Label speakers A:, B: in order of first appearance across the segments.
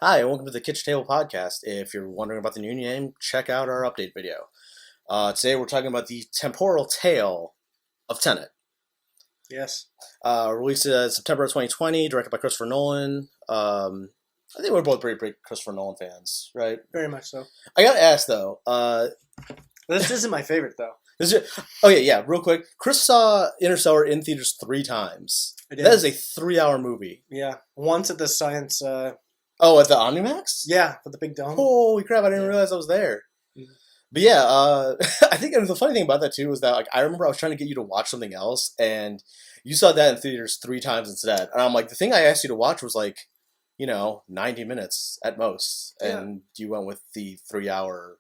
A: Hi, and welcome to the Kitchen Table Podcast. If you're wondering about the new name, check out our update video. Today we're talking about the temporal tale of Tenet.
B: Yes.
A: Released September of 2020, directed by Christopher Nolan. I think we're both pretty big Christopher Nolan fans, right?
B: Very much so.
A: I gotta ask though.
B: This isn't my favorite though.
A: Okay, yeah, real quick. Chris saw Interstellar in theaters 3 times.
B: I did.
A: That is a 3-hour movie.
B: Yeah. Once at the science.
A: Oh, at the Omnimax?
B: Yeah, with the big dome.
A: Holy crap! I didn't realize I was there.
B: Mhm.
A: But yeah, I think the funny thing about that too was that I remember I was trying to get you to watch something else, and you saw that in theaters 3 times instead. And I'm like, the thing I asked you to watch was 90 minutes at most, and you went with the 3-hour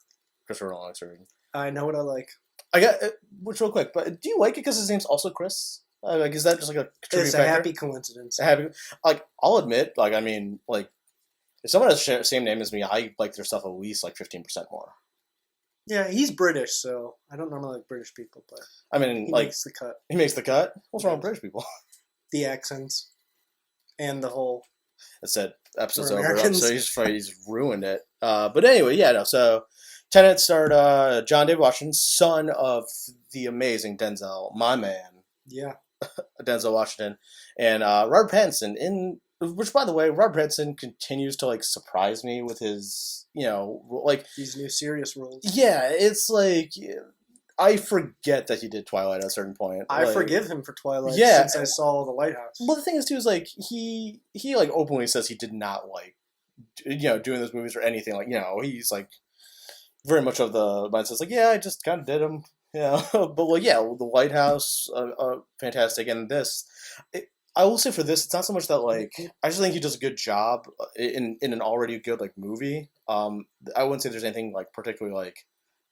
A: Christopher Nolan version.
B: I know what I like.
A: I got which real quick, but do you like it because his name's also Chris? Is that just like a contributing
B: It's a
A: factor?
B: happy coincidence.
A: I'll admit, if someone has the same name as me, I like their stuff at least 15% more.
B: Yeah, he's British, so I don't normally like British people, but he makes the cut.
A: He makes the cut? What's wrong with British people?
B: The accents. And the whole...
A: That's it. Episode's
B: We're
A: over.
B: Americans.
A: So he's ruined it. But anyway, yeah, no. So Tenet starred John David Washington, son of the amazing Denzel, my man.
B: Yeah.
A: Denzel Washington. And Robert Pattinson, which, by the way, Robert Pattinson continues to surprise me with his,
B: these new serious roles.
A: Yeah, it's I forget that he did Twilight at a certain point.
B: I forgive him for Twilight since I saw The Lighthouse.
A: Well, the thing is too is he openly says he did not doing those movies or anything. He's very much of the mindset. Yeah, I just kind of did them. Yeah, but The Lighthouse, fantastic, and this. I will say for this, it's not so much that I just think he does a good job in an already good movie. I wouldn't say there's anything particularly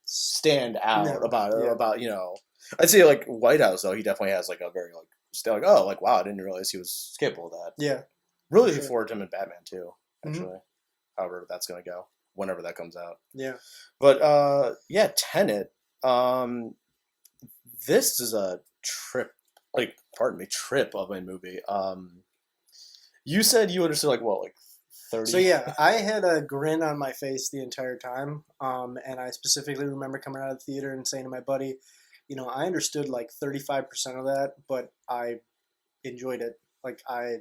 A: stand out about it.
B: Yeah.
A: I'd say White House though, he definitely has a very still wow, I didn't realize he was capable of that.
B: Yeah.
A: Really looking forward to him in Batman too, actually. Mm-hmm. However that's gonna go. Whenever that comes out.
B: Yeah.
A: But Tenet, this is a trip trip of a movie. You said you understood 30.
B: So yeah, I had a grin on my face the entire time, and I specifically remember coming out of the theater and saying to my buddy, I understood 35% of that, but I enjoyed it. I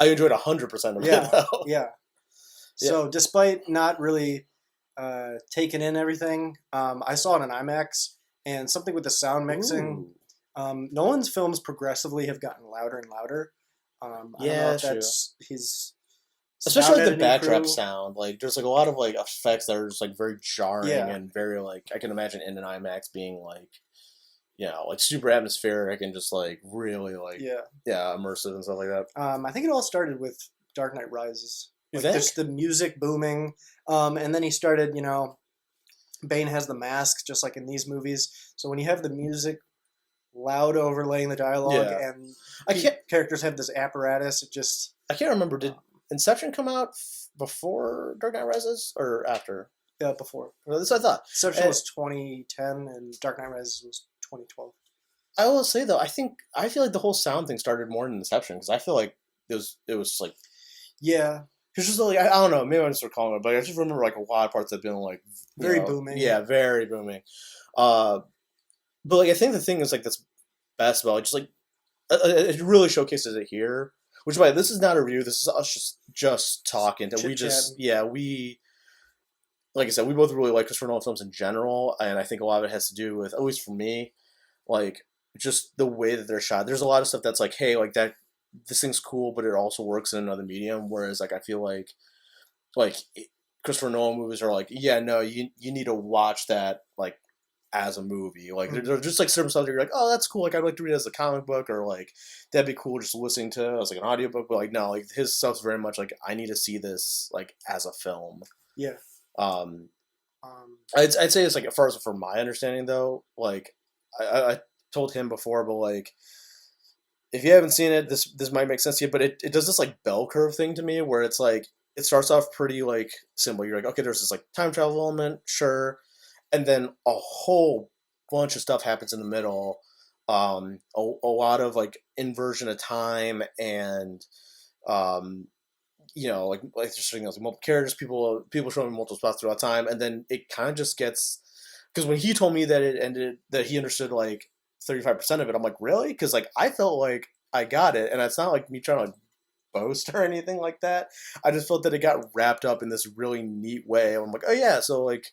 A: enjoyed 100% of it. Though.
B: Yeah. So despite not really taking in everything, I saw it in IMAX, and something with the sound mixing. Nolan's films progressively have gotten louder and louder. I don't know if that's his.
A: Especially the backdrop sound, there's a lot of effects that are just very jarring and very I can imagine in an IMAX being super atmospheric and just really immersive and stuff like that.
B: I think it all started with Dark Knight Rises.
A: Just
B: the music booming, and then he started. Bane has the mask just like in these movies. So when you have the music loud overlaying the dialogue and characters have this apparatus, it just
A: I can't remember. Did Inception come out before Dark Knight Rises or after?
B: Yeah, before.
A: Well, that's what I thought.
B: Inception was 2010 and Dark Knight Rises was 2012.
A: I will say though, I feel like the whole sound thing started more in Inception because I feel like it was
B: yeah.
A: It's just I don't know, maybe I'm just recalling it, but I just remember a lot of parts have been
B: very booming.
A: Yeah, very booming. But I think the thing is that's best about it really showcases it here. Which by this is not a review. This is us just talking. That we like I said, we both really like Christopher Nolan films in general, and I think a lot of it has to do with, at least for me, just the way that they're shot. There's a lot of stuff that's hey, that this thing's cool, but it also works in another medium. Whereas I feel Christopher Nolan movies are you need to watch that as a movie. They're just certain stuff that you're oh, that's cool. I'd like to read it as a comic book, or that'd be cool just listening to as an audiobook. But no, his stuff's very much I need to see this as a film.
B: Yeah.
A: I'd say it's as far as for my understanding though, I told him before, but if you haven't seen it, this might make sense to you. But it does this bell curve thing to me where it's it starts off pretty simple. You're okay, there's this time travel element, sure. And then a whole bunch of stuff happens in the middle. A lot of inversion of time and like there's showing like multiple characters, people showing multiple spots throughout time, and then it kind of just gets because when he told me that it ended that he understood like 35% of it, I'm like really because like I felt like I got it, and it's not like me trying to like boast or anything like that. I just felt that it got wrapped up in this really neat way. I'm like, oh yeah, so like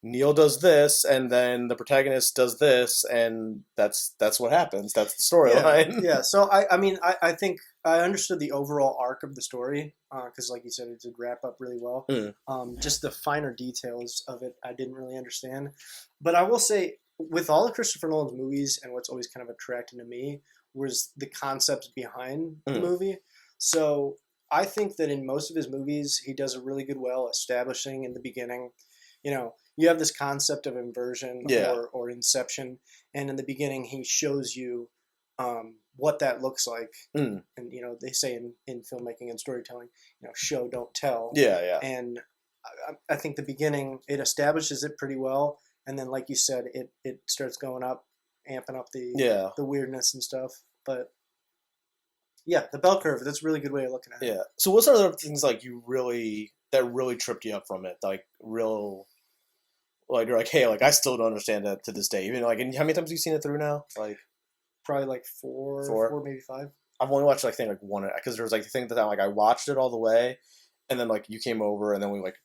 A: Neil does this, and then the protagonist does this, and that's what happens. That's the storyline.
B: Yeah. So I mean, I think I understood the overall arc of the story because, like you said, it did wrap up really well. Just the finer details of it, I didn't really understand. But I will say, with all of Christopher Nolan's movies, and what's always kind of attracting to me was the concepts behind the movie. So I think that in most of his movies, he does a really good well establishing in the beginning, you have this concept of inversion or inception, and in the beginning he shows you what that looks like. And they say in filmmaking and storytelling, show don't tell.
A: Yeah.
B: And I think the beginning it establishes it pretty well, and then like you said, it starts going up, amping up the weirdness and stuff. But yeah, the bell curve, that's a really good way of looking at it.
A: Yeah. So what's other things like that really tripped you up from it? Like real like you're like, hey, like I still don't understand that to this day. Even like, and how many times have you seen it through now? Like
B: probably like four, maybe 5.
A: I've only watched like one because there was like the thing that like I watched it all the way, and then like you came over and then we like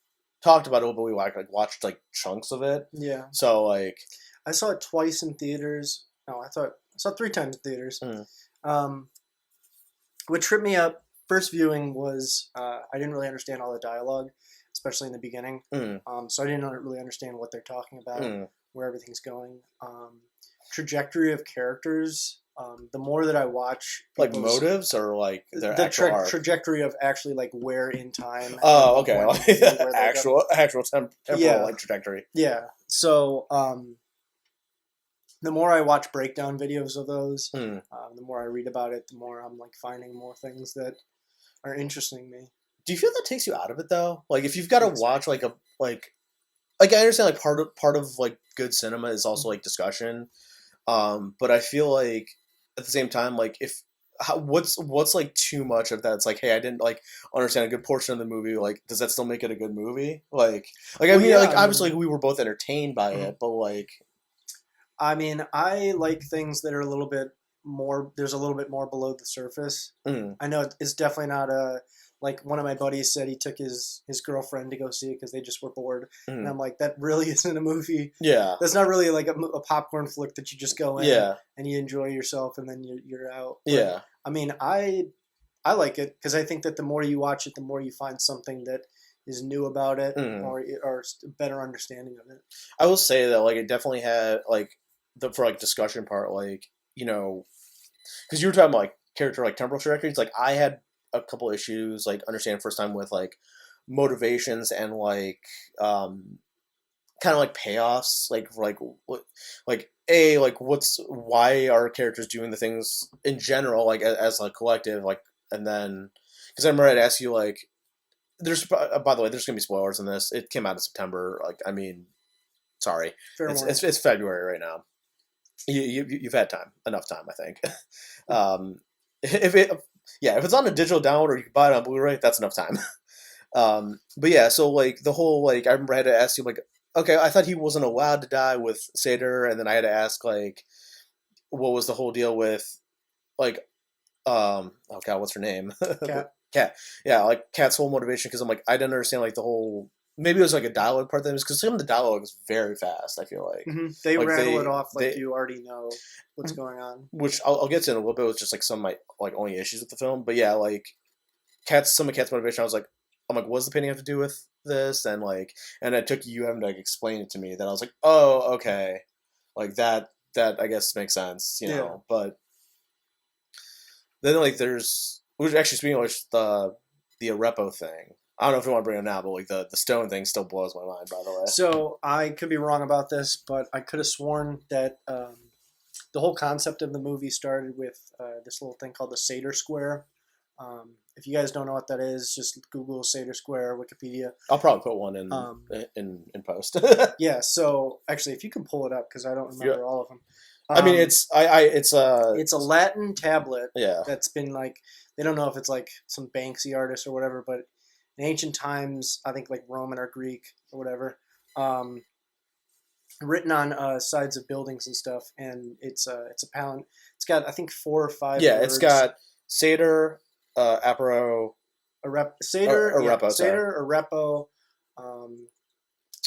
A: talked about it, but we like watched like chunks of it.
B: Yeah.
A: So like
B: I saw it twice in theaters. No, I saw it 3 times in theaters. What tripped me up first viewing was I didn't really understand all the dialogue, especially in the beginning. So I didn't really understand what they're talking about, where everything's going. Trajectory of characters. The more that I watch,
A: like motives or like their
B: trajectory of actually like where in time.
A: Oh, okay. actual temporal like trajectory.
B: Yeah. So the more I watch breakdown videos of those, the more I read about it, the more I'm like finding more things that are interesting me.
A: Do you feel that takes you out of it though? Like if you've got to watch like I understand like part of like good cinema is also like discussion, but I feel like at the same time like what's like too much of that? It's like, hey, I didn't like understand a good portion of the movie. Like, does that still make it a good movie? Like I mean, obviously we were both entertained by it, but like.
B: I mean, I like things that are a little bit more. There's a little bit more below the surface. I know it's definitely not like one of my buddies said he took his girlfriend to go see it because they just were bored, and I'm like, that really isn't a movie.
A: Yeah,
B: that's not really like a popcorn flick that you just go in and you enjoy yourself and then you're out. But, I mean, I like it because I think that the more you watch it, the more you find something that is new about it or a better understanding of it.
A: I will say that like it definitely had like for like discussion part, like because you were talking about like character like temporal trajectories. Like I had a couple issues like understanding first time with like motivations and like kind of like payoffs, like why are characters doing the things in general like as a collective, like, and then because I remember I'd ask you like. There's by the way, there's gonna be spoilers in this. It came out in September. Like, I mean, sorry, it's February right now. You've had enough time, I think. If it's on a digital download or you can buy it on Blu-ray, that's enough time. But yeah, so like the whole like I remember I had to ask you like, okay, I thought he wasn't allowed to die with Seder, and then I had to ask like, what was the whole deal with like, oh god, what's her name? Cat. Yeah, like Cat's whole motivation, because I'm like, I didn't understand like the whole. Maybe it was like a dialogue part of this, because some of the dialogue is very fast. I feel like
B: they like rattle it off like you already know what's going on.
A: Which I'll get to in a little bit. With just like some of my like only issues with the film, but yeah, like some of Cat's motivation. I'm like, what does the painting have to do with this? And like, and it took you having to like explain it to me. That I was like, oh, okay, like that I guess makes sense, you know. But then like there's. Which actually, speaking of which, the Arepo thing. I don't know if you want to bring it now, but like the stone thing still blows my mind. By the way,
B: so I could be wrong about this, but I could have sworn that the whole concept of the movie started with this little thing called the Seder Square. If you guys don't know what that is, just Google Seder Square, Wikipedia.
A: I'll probably put one in post.
B: Yeah. So actually, if you can pull it up, because I don't remember all of them.
A: I mean, it's it's
B: It's a Latin tablet
A: yeah.
B: that's been like they don't know if it's like some Banksy artist or whatever, but in ancient times, I think like Roman or Greek or whatever, um, written on sides of buildings and stuff, and it's a palin. It's got I think 4 or 5
A: Yeah,
B: words.
A: it's got Seder, Apero,
B: Seder,
A: Arepo, sorry,
B: Seder, Arepo, um,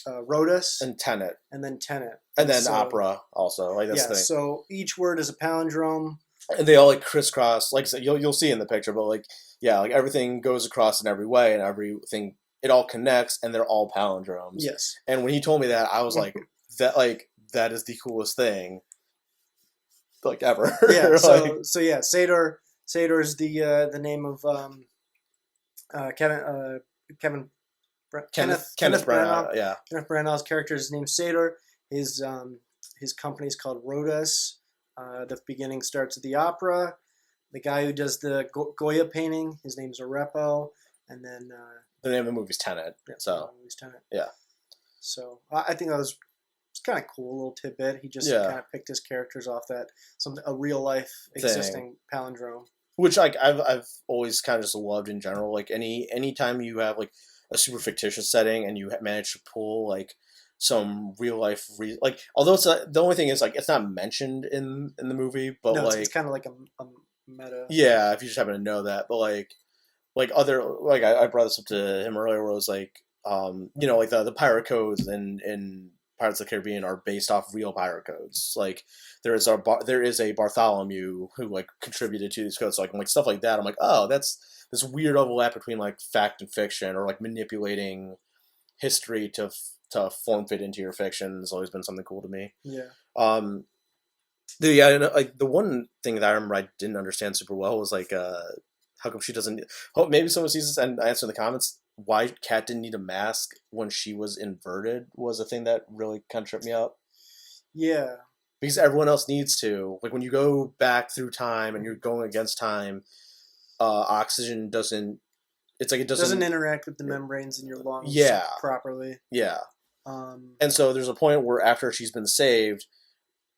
B: Rhodas,
A: and Tenet,
B: and then Tenet,
A: and then
B: so,
A: opera also. Like that's
B: yeah.
A: the thing.
B: So each word is a palindrome.
A: And they all like crisscross. Like I said, you'll see in the picture, but like yeah, like everything goes across in every way, and everything it all connects, and they're all palindromes.
B: Yes.
A: And when he told me that, I was like, that is the coolest thing, like ever.
B: Yeah.
A: Like,
B: So yeah, Seder is the name of Kevin Kenneth
A: Branagh, yeah.
B: Kenneth Branagh's character is named Seder. His company is called Rhodas. The beginning starts at the opera. The guy who does the Goya painting, his name's Arepo, and then
A: The name of the movie's Tenet.
B: yeah,
A: So
B: movie's Tenet.
A: yeah.
B: So I think that was it's kind of cool, a little tidbit. He just kind of picked his characters off that a real life existing palindrome.
A: Which like I've always kind of just loved in general. Like any time you have like a super fictitious setting and you manage to pull like some real life like although it's not, the only thing is like it's not mentioned in the movie, but
B: no,
A: like
B: it's kind of like a meta.
A: Yeah, if you just happen to know that, but like other like I brought this up to him earlier, where it was like you know like the pirate codes in Pirates of the Caribbean are based off real pirate codes. Like there is a Bartholomew who like contributed to these codes, so, like stuff like that. I'm like, oh, that's this weird overlap between like fact and fiction, or like manipulating history to form fit into your fiction has always been something cool to me.
B: Yeah.
A: Like the one thing that I remember I didn't understand super well was like how come she doesn't? Oh, maybe someone sees this and answer in the comments. Why Kat didn't need a mask when she was inverted was a thing that really kind of tripped me up.
B: Yeah.
A: Because everyone else needs to. Like when you go back through time and you're going against time, oxygen doesn't. It's like it doesn't
B: interact with the membranes in your lungs. Properly.
A: Yeah. And so there's a point where after she's been saved,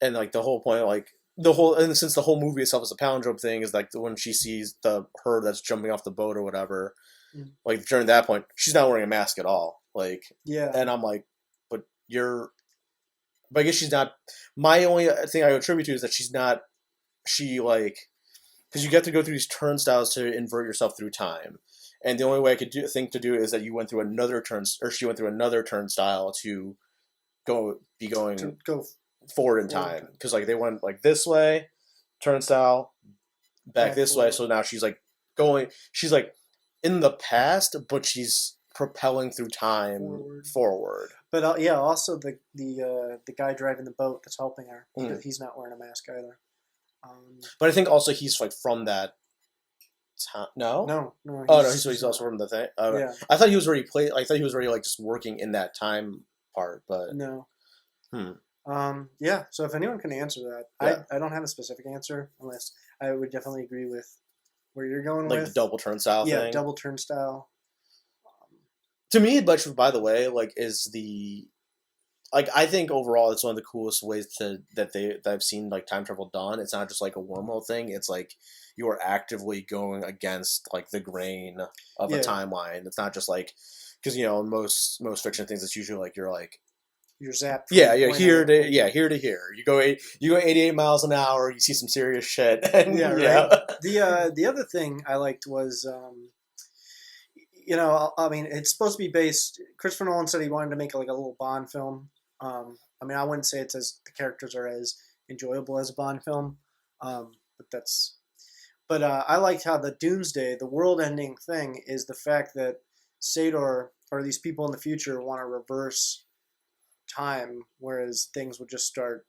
A: and like the whole point, like and since the whole movie itself is a palindrome thing, is like when she sees her that's jumping off the boat or whatever. Like during that point, she's not wearing a mask at all. Like,
B: yeah,
A: and I'm like, but I guess she's not. My only thing I attribute to is that she's not. She like, because you get to go through these turnstiles to invert yourself through time, and the only way I could think to do it is that you went through another she went through another turnstile to go forward in time, because like they went like this way, turnstile, back this way. So now she's like going. She's like in the past, but she's propelling through time forward.
B: But also the guy driving the boat that's helping her, he's not wearing a mask either.
A: But I think also he's like from that time. No. He's also from the thing. Yeah. I thought he was already I thought he was already like just working in that time part, but
B: no. Yeah. So if anyone can answer that, I don't have a specific answer, unless I would definitely agree with where you're going
A: like
B: with
A: the double turnstile thing.
B: Yeah, double turnstile.
A: To me, but by the way, like is the like I think overall it's one of the coolest ways that I've seen like time travel done. It's not just like a wormhole thing. It's like you are actively going against like the grain of a timeline. It's not just like because you know most fiction things it's usually like you're
B: zapped.
A: Yeah, here to here. You go 88 miles an hour. You see some serious shit. And,
B: yeah, right. The other thing I liked was, you know, I mean, it's supposed to be based. Christopher Nolan said he wanted to make like a little Bond film. I mean, I wouldn't say the characters are as enjoyable as a Bond film, but I liked how the Doomsday, the world-ending thing, is the fact that Sador or these people in the future want to reverse time, whereas things would just start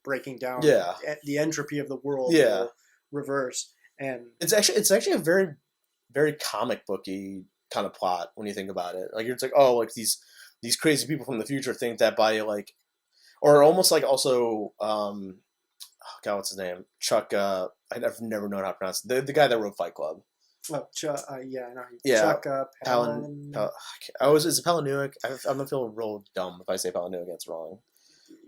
B: breaking down.
A: Yeah,
B: the entropy of the world will reverse, and
A: it's actually a very, very comic booky kind of plot when you think about it. Like it's like like these crazy people from the future think that by like, or almost like also oh God, what's his name? Chuck. I've never known how to pronounce it. The guy that wrote Fight Club.
B: Oh, Chuck. Yeah, I know.
A: Yeah.
B: Chuck
A: Is it Palahniuk? I'm gonna feel real dumb if I say Palahniuk. It's wrong.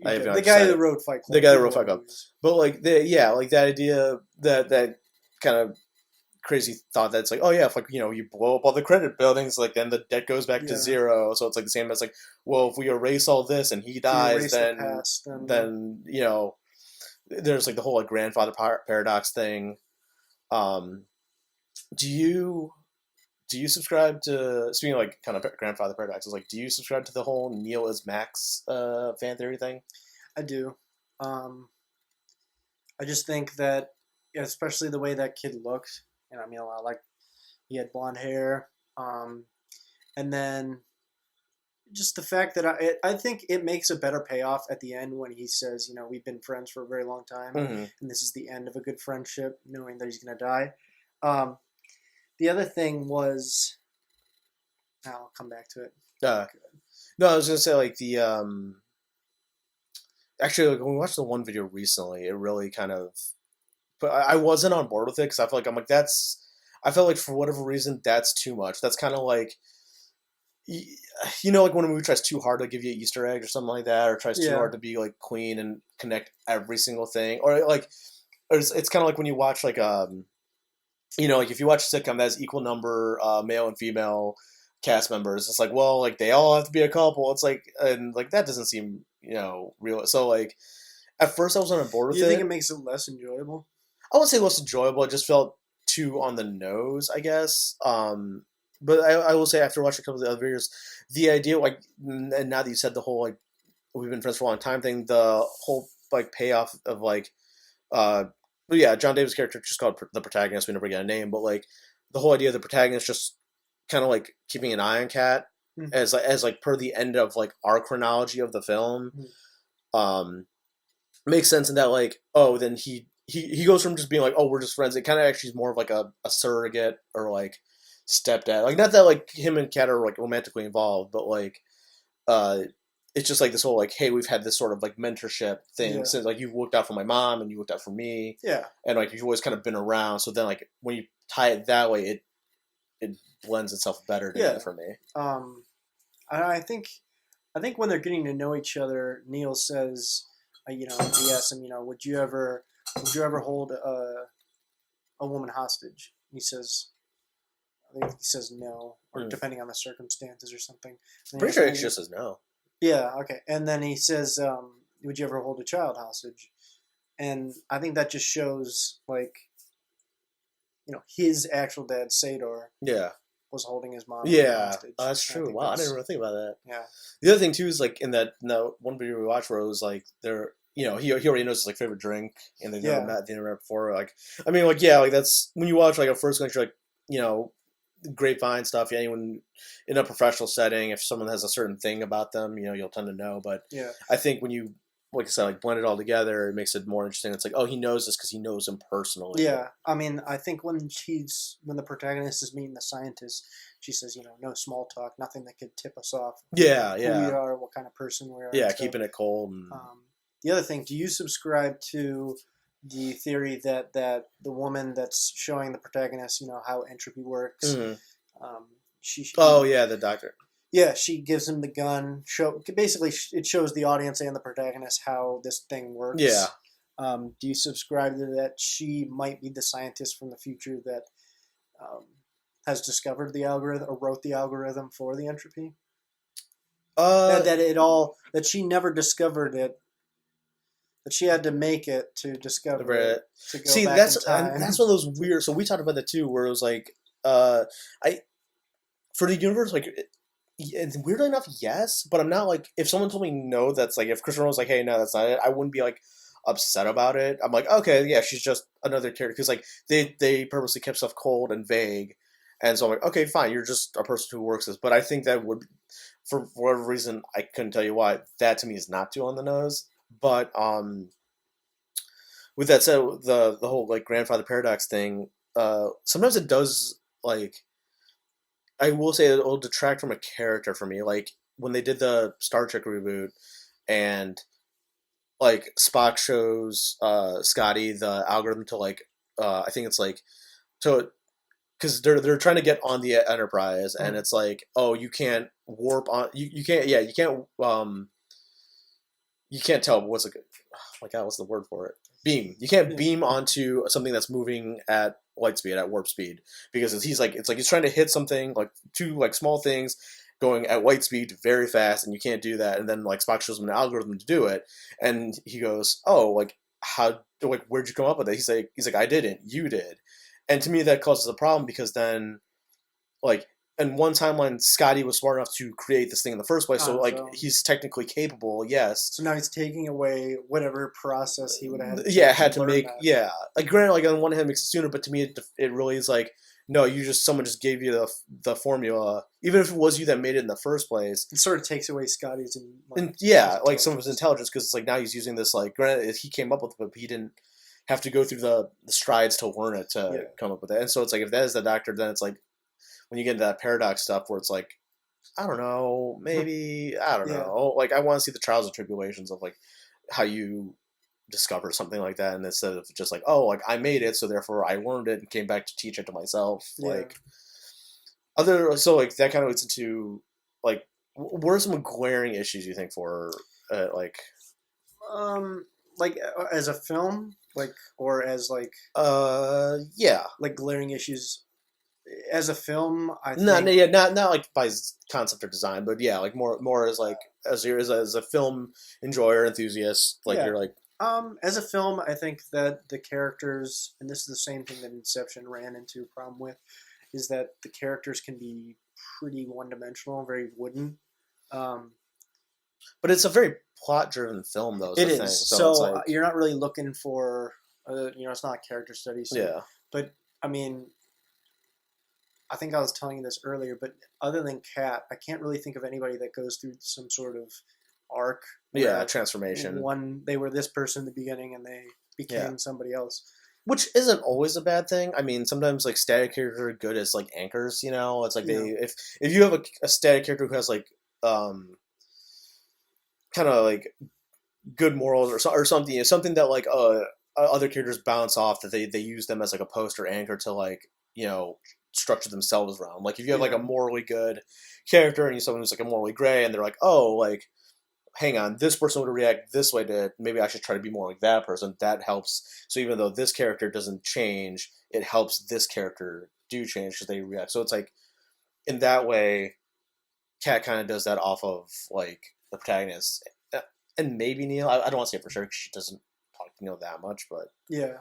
A: I have not
B: the guy
A: decided.
B: who wrote Fight Club.
A: The guy who wrote Fight Club. But like like that idea that kind of crazy thought that's like, oh yeah, if like you blow up all the credit buildings, like then the debt goes back to zero. So it's like the same as like, well, if we erase all this and he dies, then
B: the past,
A: then there's like the whole like grandfather paradox thing. Do you subscribe to, speaking of like kind of grandfather paradoxes, like do you subscribe to the whole Neil is Max fan theory thing?
B: I do. I just think that, especially the way that kid looked, I mean, like he had blonde hair, and then just the fact that I think it makes a better payoff at the end when he says, we've been friends for a very long time, and this is the end of a good friendship, knowing that he's going to die. The other thing was, I'll come back to it.
A: No, I was going to say like the actually, like, when we watched the one video recently, it really kind of, but I wasn't on board with it because I feel like I felt like for whatever reason that's too much. That's kind of like, like when a movie tries too hard to give you an Easter egg or something like that, or tries too hard to be like clean and connect every single thing, or like, it's kind of like when you watch like like if you watch a sitcom that has equal number male and female cast members, it's like, well, like they all have to be a couple. It's like, and like that doesn't seem real. So like at first I wasn't on board with it.
B: Do you think it makes it less enjoyable?
A: I wouldn't say less enjoyable. It just felt too on the nose, I guess. But I will say after watching a couple of the other videos, the idea, like, and now that you said the whole like we've been friends for a long time thing, the whole like payoff of like, but yeah, John Davis' character just called the protagonist. We never get a name, but like the whole idea of the protagonist just kind of like keeping an eye on Kat as like per the end of like our chronology of the film, makes sense in that like, oh, then he goes from just being like, oh, we're just friends. It kind of actually is more of like a surrogate or like stepdad. Like not that like him and Kat are like romantically involved, but like it's just like this whole like, hey, we've had this sort of like mentorship thing since like you've looked out for my mom and you looked out for me.
B: Yeah.
A: And like you've always kind of been around. So then like when you tie it that way, it blends itself better together for me.
B: I think when they're getting to know each other, Neil says, he asks him, would you ever hold a woman hostage? And I think he says no, or depending on the circumstances or something.
A: Pretty sure he just says no.
B: Yeah, okay. And then he says, would you ever hold a child hostage? And I think that just shows, like, his actual dad, Sador, was holding his mom hostage.
A: Oh, that's true. Wow, I didn't really think about that.
B: Yeah.
A: The other thing, too, is, like, in that one video we watched where it was, like, he already knows his, like, favorite drink, and they've never met before. Like, I mean, like, yeah, like, that's, when you watch, like, a first glimpse, you're like, grapevine stuff, anyone in a professional setting, if someone has a certain thing about them, you'll tend to know. But I think when you, like I said, like blend it all together, it makes it more interesting. It's like, oh, he knows this because he knows him personally.
B: Yeah, I mean, I think when the protagonist is meeting the scientist, she says, no small talk, nothing that could tip us off. Who we are, what kind of person we are.
A: Yeah, keeping it cold. And...
B: the other thing, do you subscribe to the theory that the woman that's showing the protagonist, how entropy works,
A: the doctor.
B: Yeah, she gives him the gun. Basically, it shows the audience and the protagonist how this thing works.
A: Yeah.
B: Do you subscribe to that she might be the scientist from the future that has discovered the algorithm or wrote the algorithm for the entropy? That she never discovered it. That she had to make it to discover it. To go
A: See,
B: back
A: that's
B: in time.
A: that's one of those weird. So we talked about that too, where it was like, for the universe, like, weirdly enough, yes, but I'm not like, if someone told me no, that's like, if Christopher Nolan was like, hey, no, that's not it, I wouldn't be like upset about it. I'm like, okay, yeah, she's just another character, because like they purposely kept stuff cold and vague, and so I'm like, okay, fine, you're just a person who works this. But I think that would, for whatever reason, I couldn't tell you why, that to me is not too on the nose. But with that said, the whole like grandfather paradox thing, sometimes it does, like, I will say it'll detract from a character for me. Like when they did the Star Trek reboot, and like Spock shows Scotty the algorithm to like, I think it's like, to, because they're trying to get on the Enterprise, and it's like, oh, you can't warp on, you can't you can't tell what's a good. Oh my God, what's the word for it? Beam. You can't beam onto something that's moving at light speed, at warp speed, because he's like, it's like he's trying to hit something like two like small things going at light speed very fast, and you can't do that. And then like Spock shows him an algorithm to do it, and he goes, "Oh, like how? Like where'd you come up with it?" He's like, "I didn't. You did." And to me, that causes a problem because then, like, in one timeline, Scotty was smart enough to create this thing in the first place, so like he's technically capable, yes.
B: So now he's taking away whatever process he would have had.
A: Yeah, had to make. That. Yeah, like granted, like on one hand, it makes it sooner, but to me, it really is like, no, someone just gave you the formula, even if it was you that made it in the first place.
B: It sort of takes away Scotty's
A: like some of his intelligence, because it's like now he's using this, like, granted he came up with it, but he didn't have to go through the strides to learn it to come up with it. And so it's like if that is the doctor, then it's like when you get into that paradox stuff where it's like, I don't know, maybe I don't know, like I want to see the trials and tribulations of like how you discover something like that, and instead of just like, oh, like I made it, so therefore I learned it and came back to teach it to myself. Like so like that kind of leads into like, what are some glaring issues you think for like
B: as a film, like, or as like like glaring issues as a film? I think
A: not like by concept or design, but yeah, like more as like as a film enjoyer, enthusiast, like you're like.
B: As a film, I think that the characters, and this is the same thing that Inception ran into a problem with, is that the characters can be pretty one-dimensional, very wooden.
A: But it's a very plot-driven film, though.
B: It is. Thing. So like, you're not really looking for, it's not a character study. So,
A: yeah.
B: But, I mean, I think I was telling you this earlier, but other than Kat, I can't really think of anybody that goes through some sort of arc.
A: Transformation.
B: They were this person in the beginning and they became somebody else.
A: Which isn't always a bad thing. I mean, sometimes like static characters are good as like anchors, you know? It's like if you have a static character who has like kind of like good morals or something, something that like other characters bounce off, that they use them as like a poster anchor to like, structure themselves around. Like if you have like a morally good character and you someone who's like a morally gray, and they're like, oh, like, hang on, this person would react this way to it. Maybe I should try to be more like that person. That helps. So even though this character doesn't change, it helps this character do change because they react. So it's like, in that way, Kat kind of does that off of like the protagonist. And maybe Neil. I don't want to say for sure because she doesn't talk to Neil that much, but
B: yeah.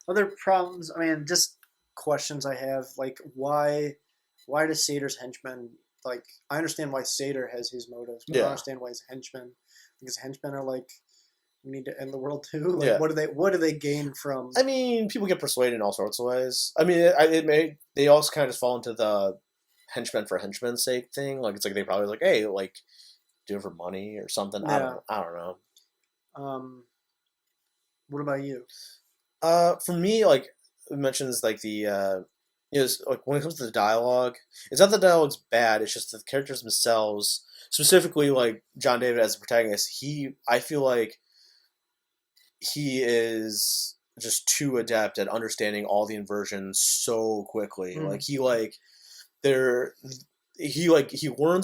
B: Other problems. I mean, just questions I have, like why does Sator's henchmen? Like, I understand why Sator has his motives, but I don't understand why his henchmen, because henchmen are like, we need to end the world too. Like, what do they gain from?
A: I mean, people get persuaded in all sorts of ways. I mean, they also kind of just fall into the henchmen for henchmen's sake thing. Like, it's like they probably like, hey, like, do it for money or something.
B: Yeah.
A: I don't know.
B: What about you?
A: For me, like, it mentions like the. Like when it comes to the dialogue, it's not that the dialogue's bad. It's just the characters themselves, specifically like John David as the protagonist. I feel like he is just too adept at understanding all the inversions so quickly. Like he learns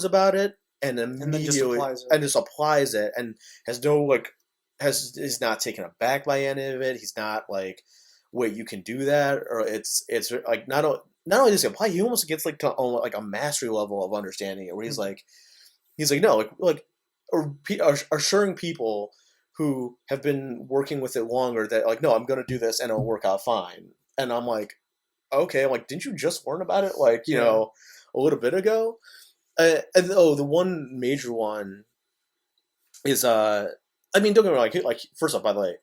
A: about it and immediately just applies it and has no like is not taken aback by any of it. He's not like, wait, you can do that, or it's like not only does he apply, he almost gets like to like a mastery level of understanding it, where he's like no, like assuring people who have been working with it longer that like, no, I'm gonna do this and it'll work out fine. And I'm like, okay, I'm like, didn't you just learn about it like a little bit ago? And the one major one is I mean, don't get me wrong, like first off, by the way,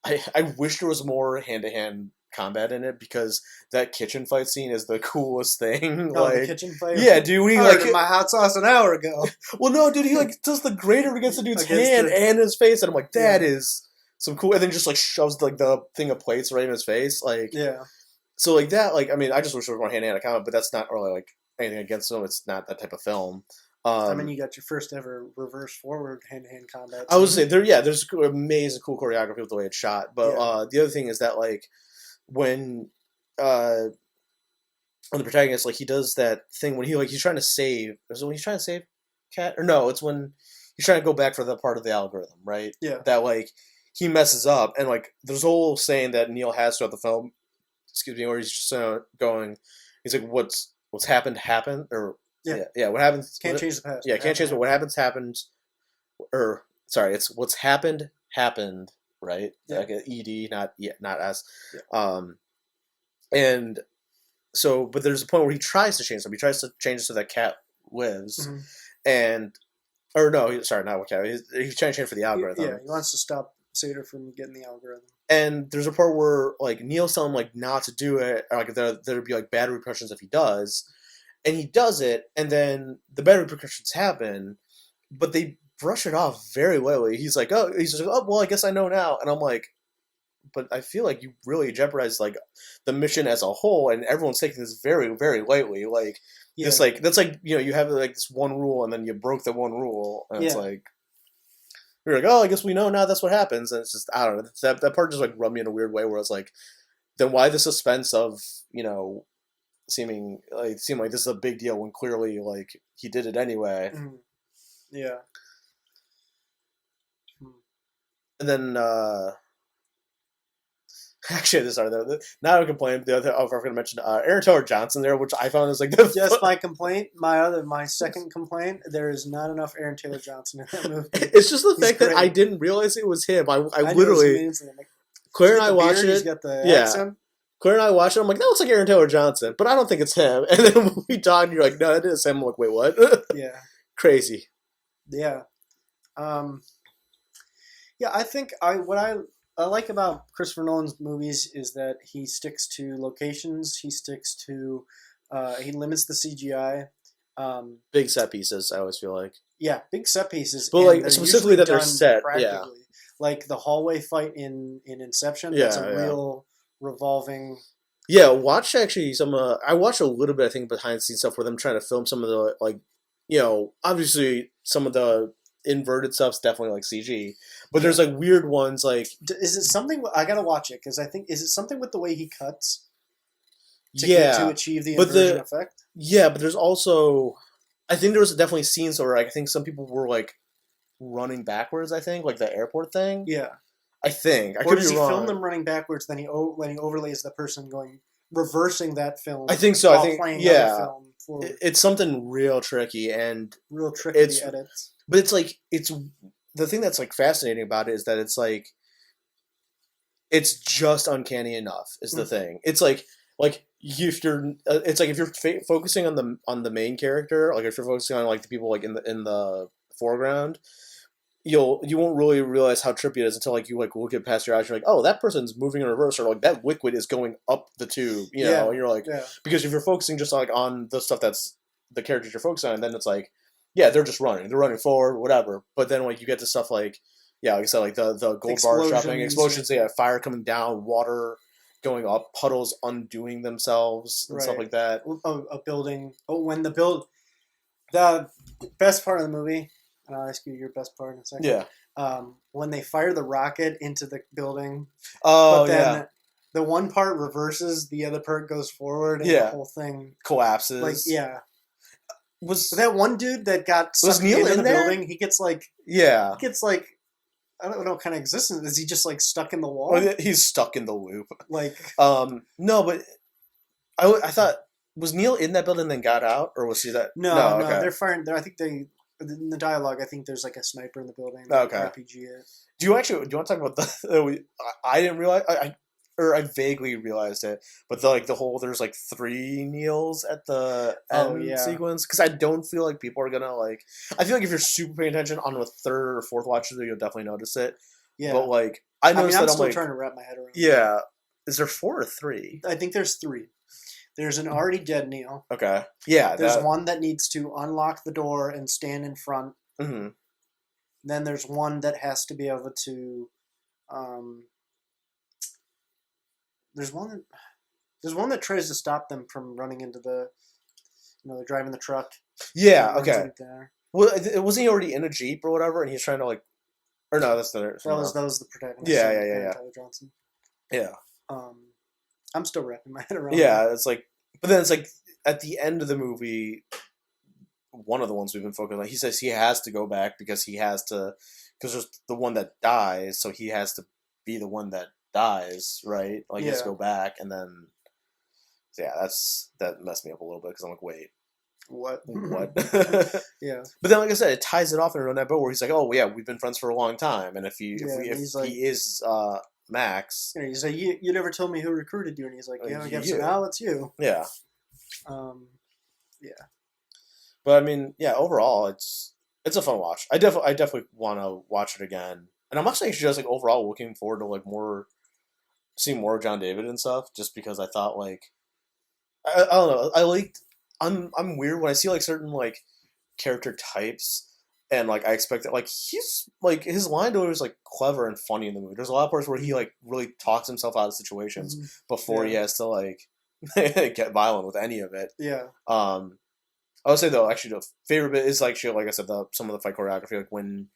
A: I wish there was more hand-to-hand combat in it, because that kitchen fight scene is the coolest thing.
B: Oh, like, the kitchen fight?
A: Yeah, dude. When he like
B: my hot sauce an hour ago.
A: Well, no, dude. He like does the grater against the dude's hand and his face, and I'm like, that is some cool. And then just like shoves like the thing of plates right in his face, like So like that, like I mean, I just wish there was more hand-to-hand combat, but that's not really like anything against him. It's not that type of film.
B: I mean, you got your first ever reverse forward hand-to-hand combat.
A: I would say there's amazing cool choreography with the way it's shot. But the other thing is that like when the protagonist, like he does that thing when he's trying to save. Is it when he's trying to save Kat? Or no, it's when he's trying to go back for the part of the algorithm, right?
B: Yeah.
A: That like he messes up, and like there's a whole saying that Neil has throughout the film. Excuse me, where he's just going. He's like, "What's happened," or yeah. What happens
B: can't change the past.
A: Yeah, can't change. But what happens, or sorry, it's what's happened, right?
B: Yeah.
A: Like ed, not s.
B: Yeah.
A: And so, but there's a point where he tries to change them. He tries to change it so that cat lives, and or no, sorry, not what cat. He's trying to change for the algorithm.
B: Yeah, he wants to stop Sator from getting the algorithm.
A: And there's a part where like Neil's telling him like not to do it, or like there'd be like bad repercussions if he does, and he does it, and then the bad repercussions happen, but they brush it off very lightly. He's like, oh, well, I guess I know now, and I'm like, but I feel like you really jeopardize like the mission as a whole, and everyone's taking this very, very lightly. Like this, like that's like you have like this one rule, and then you broke the one rule, and it's like you're like, oh, I guess we know now. That's what happens, and it's just I don't know. That part just like rubbed me in a weird way, where it's like, then why the suspense of seeming like this is a big deal when clearly like he did it anyway.
B: Yeah.
A: And then actually, this are not a complaint. The other, I forgot to mention Aaron Taylor Johnson there, which I found is like
B: just my complaint. My second complaint. There is not enough Aaron Taylor Johnson in that movie.
A: It's just the fact that I didn't realize it was him. I literally Claire and I watched it.
B: He's got the accent.
A: Claire and I watched it. I'm like, that looks like Aaron Taylor Johnson, but I don't think it's him. And then when we talked, and you're like, no, that is him. I'm like, wait, what?
B: Yeah.
A: Crazy.
B: Yeah. Yeah, I think what I like about Christopher Nolan's movies is that he sticks to locations. He sticks to he limits the CGI.
A: Big set pieces, I always feel like.
B: Yeah, big set pieces.
A: But like specifically that they're set. Yeah.
B: Like the hallway fight in Inception. That's a real revolving.
A: Yeah, watch actually some. I watched a little bit, I think, behind the scenes stuff where them trying to film some of the like, obviously some of the inverted stuff's definitely like CG, but there's like weird ones like.
B: Is it something? I gotta watch it because I think is it something with the way he cuts? To achieve the inversion effect. Yeah,
A: but there's also, I think there was definitely scenes where I think some people were like running backwards. I think like the airport thing.
B: Yeah.
A: I think.
B: Or does he film them running backwards? Then he overlays the person reversing that film.
A: I think so. I think
B: film
A: it's something real tricky and
B: real tricky edits.
A: But it's like the thing that's like fascinating about it is that it's like it's just uncanny enough is the thing. It's like if you're if you're focusing on the main character, like if you're focusing on like the people like in the foreground. You won't really realize how trippy it is until like you like look at past your eyes. You're like, oh, that person's moving in reverse, or like that liquid is going up the tube. And you're like, because if you're focusing just like on the stuff that's the characters you're focusing on, then it's like, yeah, they're just running, they're running forward, whatever. But then like you get to stuff like, like I said, like the gold bar shopping, explosions, fire coming down, water going up, puddles undoing themselves, and stuff like that.
B: A building. The best part of the movie. And I'll ask you your best part in a second.
A: Yeah.
B: When they fire the rocket into the building.
A: Oh,
B: but then the one part reverses, the other part goes forward, and the whole thing
A: collapses.
B: Like, was that one dude that got
A: sucked into
B: the building? He gets like.
A: Yeah.
B: He gets like. I don't know what kind of existence. Is he just like stuck in the wall?
A: Well, he's stuck in the loop.
B: Like.
A: No, but I thought. Was Neil in that building and then got out? Or was he that?
B: No. Okay. They're firing. I think they. In the dialogue, I think there's like a sniper in the building.
A: Okay.
B: RPG it.
A: Do you want to talk about the? I didn't realize. I vaguely realized it, but the whole there's like 3 Neils at the end sequence because I don't feel like people are gonna like. I feel like if you're super paying attention on the 3rd or 4th watch, you'll definitely notice it. Yeah. But like I noticed
B: I'm
A: that
B: still
A: I'm
B: trying to wrap my head around.
A: Yeah. Is there 4 or 3?
B: I think there's 3. There's an already dead Neil.
A: Okay. Yeah.
B: There's one that needs to unlock the door and stand in front.
A: Mm-hmm.
B: Then there's one that has to be able to. There's one that tries to stop them from running into the. They're driving the truck.
A: Yeah. Okay. Well, wasn't he already in a Jeep or whatever, and he's trying to like. Or no, that's the.
B: That was the protagonist.
A: Yeah.
B: Tyler Johnson.
A: Yeah.
B: I'm still wrapping my head around.
A: Yeah, it's like, but then it's like at the end of the movie, one of the ones we've been focusing on. He says he has to go back because there's the one that dies, so he has to be the one that dies, right? Like he has to go back, and then that messed me up a little bit because I'm like, wait,
B: what? Yeah.
A: But then, like I said, it ties it off in that boat where he's like, oh yeah, we've been friends for a long time, and if he is Max,
B: he's like, you never told me who recruited you, and he's like, I guess so now it's you.
A: Yeah.
B: Yeah.
A: But I mean, yeah, overall, it's a fun watch. I definitely want to watch it again, and I'm actually just like overall looking forward to like seeing more of John David and stuff, just because I thought like I don't know, I'm weird when I see like certain like character types, and like I expect that like he's like his line delivery is like clever and funny in the movie. There's a lot of parts where he like really talks himself out of situations before he has to like get violent with any of it.
B: Yeah.
A: I would say though, actually, the favorite bit is like like I said, some of the fight choreography, like when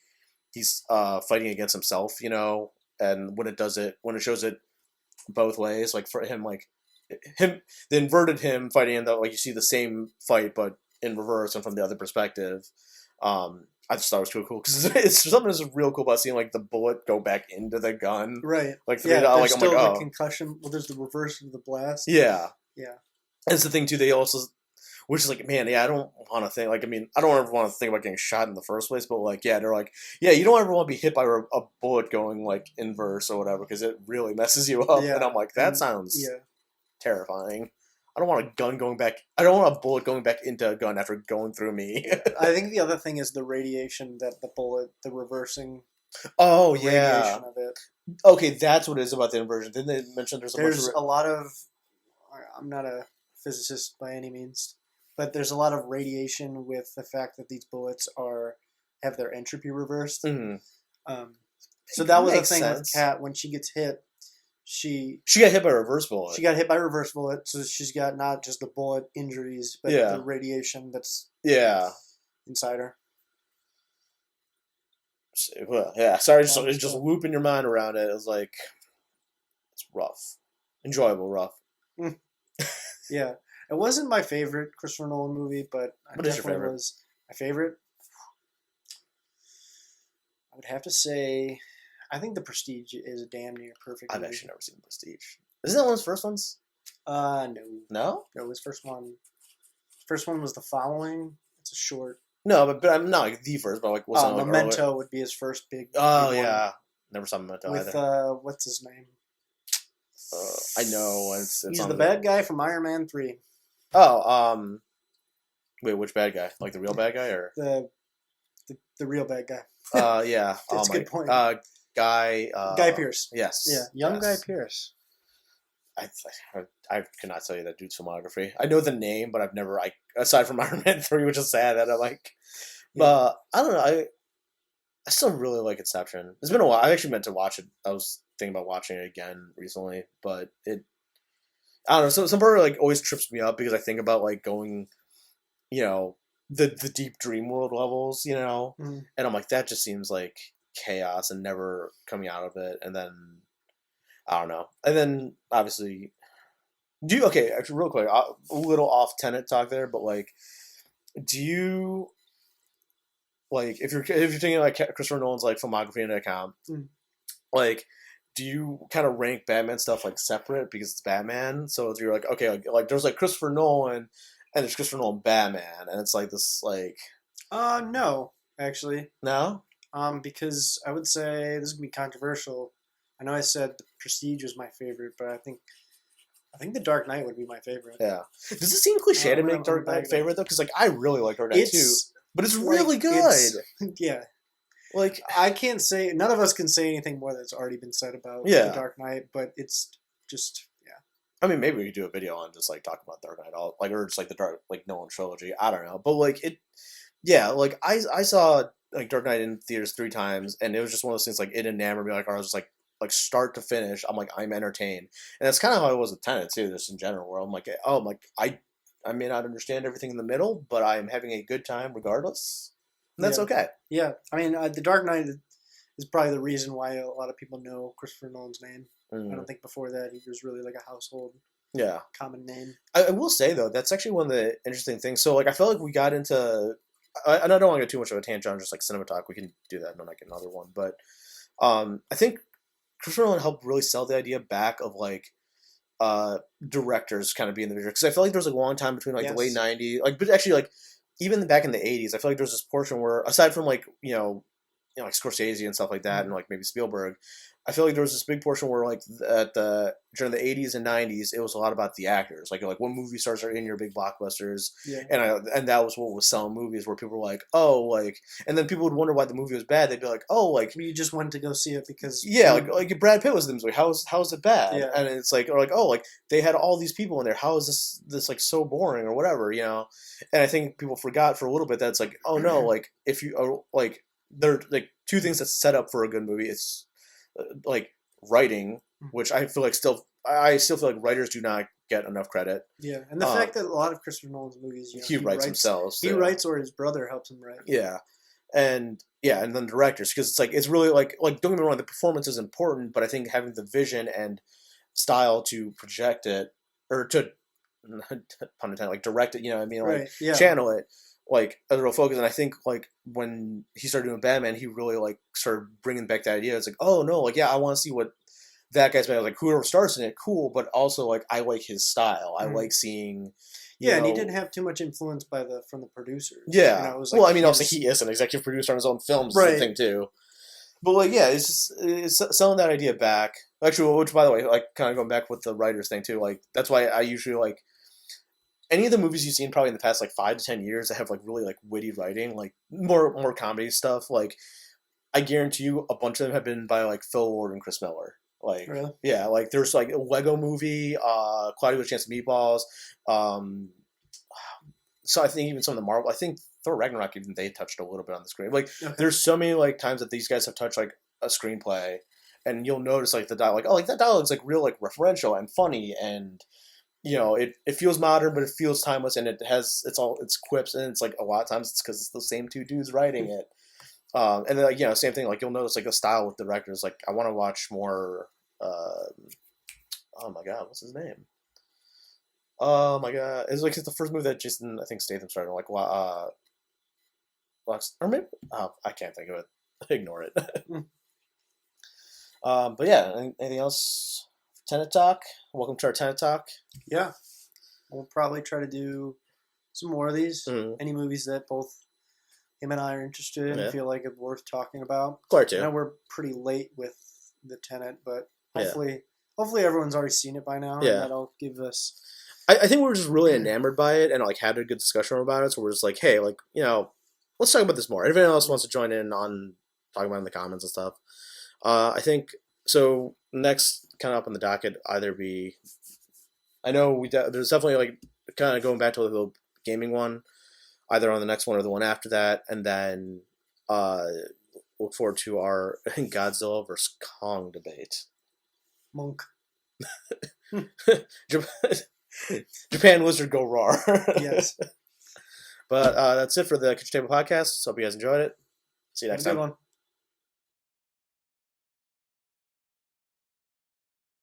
A: he's fighting against himself, and when it shows it both ways, like for him, the inverted him fighting, and like you see the same fight but in reverse and from the other perspective. I just thought it was too cool because it's something that's real cool about seeing like the bullet go back into the gun,
B: right?
A: Like
B: there's still the concussion. Well, there's the reverse of the blast.
A: Yeah.
B: And
A: it's the thing too. They also. Which is like, man, I don't want to think, I don't ever want to think about getting shot in the first place, but like, they're like, you don't ever want to be hit by a bullet going like inverse or whatever, because it really messes you up. And I'm like, that sounds terrifying. I don't want I don't want a bullet going back into a gun after going through me.
B: I think the other thing is the radiation that the reversing.
A: Oh,
B: radiation of it.
A: Okay, that's what it is about the inversion. Didn't they mention there's
B: a lot of, I'm not a physicist by any means, but there's a lot of radiation with the fact that these bullets have their entropy reversed.
A: Mm-hmm.
B: So that was the thing with Kat. When she gets hit, she
A: got hit by a reverse bullet.
B: She got hit by a reverse bullet, so she's got not just the bullet injuries, but the radiation that's inside her.
A: Well, yeah, sorry, just looping your mind around it. It was like, it's rough. Enjoyable rough.
B: Yeah. It wasn't my favorite Christopher Nolan movie, but
A: what is your favorite?
B: Was my favorite. I would have to say, I think The Prestige is a damn near perfect movie.
A: I've actually never seen The Prestige. Isn't that one of his first ones?
B: No.
A: No?
B: No, his first one. First one was The Following. It's a short.
A: No, but I'm not like the first, but like what's
B: Memento would be his first big.
A: Oh yeah, never saw Memento
B: with,
A: either.
B: What's his name?
A: I know it's
B: he's the bad guy from Iron Man 3.
A: Oh, wait, which bad guy? Like the real bad guy, or
B: the real bad guy?
A: Yeah,
B: that's a good point.
A: Guy
B: Pearce.
A: Yes.
B: Yeah, young Guy Pearce.
A: I cannot tell you that dude's filmography. I know the name, but I've never. Aside from Iron Man 3, which is sad that I like. But I don't know. I still really like Inception. It's been a while. I actually meant to watch it. I was thinking about watching it again recently, but I don't know. Some part like always trips me up because I think about like going, the deep dream world levels, and I'm like, that just seems like chaos and never coming out of it. And then I don't know. And then obviously, actually real quick, a little off Tenet talk there, but like, do you like if you're thinking like Christopher Nolan's like filmography into account, like, do you kind of rank Batman stuff like separate because it's Batman? So if you're like, okay, like there's like Christopher Nolan and there's Christopher Nolan Batman, and it's like this like.
B: No, actually.
A: No.
B: Because I would say this is gonna be controversial. I know I said The Prestige was my favorite, but I think The Dark Knight would be my favorite.
A: Yeah. Does it seem cliche to make Dark Knight favorite though? Because like I really like Dark Knight too, but it's really good.
B: Yeah.
A: Like
B: I can't say. None of us can say anything more that's already been said about The Dark Knight, but it's just
A: I mean, maybe we could do a video on just like talking about Dark Knight, or just like the Dark Nolan trilogy. I don't know, but like it. Yeah, like I saw like Dark Knight in theaters 3 times, and it was just one of those things like it enamored me. Like I was just like start to finish, I'm entertained, and that's kind of how it was with Tenet too. Just in general, where I'm like, I may not understand everything in the middle, but I am having a good time regardless. And that's okay.
B: Yeah, I mean, The Dark Knight is probably the reason why a lot of people know Christopher Nolan's name. I don't think before that he was really like a household. Common name.
A: I will say though, that's actually one of the interesting things. So like I felt like we got into I don't want to get too much of a tangent on just like cinema talk. We can do that and then I get another one. But I think Christopher Nolan helped really sell the idea back of like directors kind of being the vision, because I feel like there was like a long time between like the late '90s, like, but actually like even back in the '80s, I feel like there's this portion where aside from like like Scorsese and stuff like that, and like maybe Spielberg, I feel like there was this big portion where like during the '80s and '90s, it was a lot about the actors, like what movie stars are in your big blockbusters, and that was what was selling movies, where people were like, oh, like, and then people would wonder why the movie was bad. They'd be like, oh, like
B: you just went to go see it because
A: like Brad Pitt was in the movie. How is it bad?
B: Yeah.
A: And it's like, or like, oh, like they had all these people in there. How is this like so boring or whatever, And I think people forgot for a little bit that it's like, oh no, like if you are like, there are like two things that's set up for a good movie. It's like writing, which I feel like I still feel like writers do not get enough credit.
B: Yeah, and the fact that a lot of Christopher Nolan's movies,
A: he writes himself.
B: He writes, or his brother helps him write.
A: Yeah, and then directors, because it's like it's really like don't get me wrong, the performance is important, but I think having the vision and style to project it, or to pun intended, like direct it, like channel it, like as a real focus. And I think like when he started doing Batman, he really like started bringing back the idea. It's like, oh no, like yeah, I want to see what that guy's made. Like whoever stars in it, cool, but also like I like his style. I like seeing.
B: And he didn't have too much influence from the producers.
A: Yeah,
B: it was like,
A: well, I mean, also he is an executive producer on his own films, right? The thing too. But like, yeah, it's selling that idea back. Actually, which by the way, like kind of going back with the writers thing too. Like that's why I usually like any of the movies you've seen probably in the past like 5 to 10 years that have like really like witty writing, like more comedy stuff. Like I guarantee you, a bunch of them have been by like Phil Lord and Chris Miller. Like
B: really?
A: Yeah, like there's like a Lego Movie, Cloudy with a Chance of Meatballs. So I think even some of the Marvel, I think Thor Ragnarok, even they touched a little bit on the screen. Like there's so many like times that these guys have touched like a screenplay, and you'll notice like the dialogue, like that dialogue is like real like referential and funny, and it feels modern, but it feels timeless, and it's quips, and it's like a lot of times it's because it's the same two dudes writing it. And then like, same thing, like you'll notice like the style with directors. Like I want to watch more. Oh my god, what's his name? Oh my god, it's the first movie that Jason, I think, Statham started. Like or maybe I can't think of it. Ignore it. But yeah, anything else? Tenet talk. Welcome to our Tenet talk.
B: Yeah, we'll probably try to do some more of these. Mm-hmm. Any movies that both him and I are interested in, feel like it's worth talking about.
A: Clarity.
B: I know we're pretty late with the Tenet, but hopefully everyone's already seen it by now. Yeah. And that'll give us.
A: I think we're just really enamored by it, and like had a good discussion about it. So we're just like, hey, like let's talk about this more. If anyone else wants to join in on talking about it in the comments and stuff, I think so. Next, kind of up on the docket, either be, I know there's definitely like kind of going back to the gaming one, either on the next one or the one after that, and then look forward to our Godzilla vs Kong debate.
B: Monk.
A: Japan Wizard go roar.
B: Yes.
A: But that's it for the Kitchen Table Podcast. Hope you guys enjoyed it. See you next time.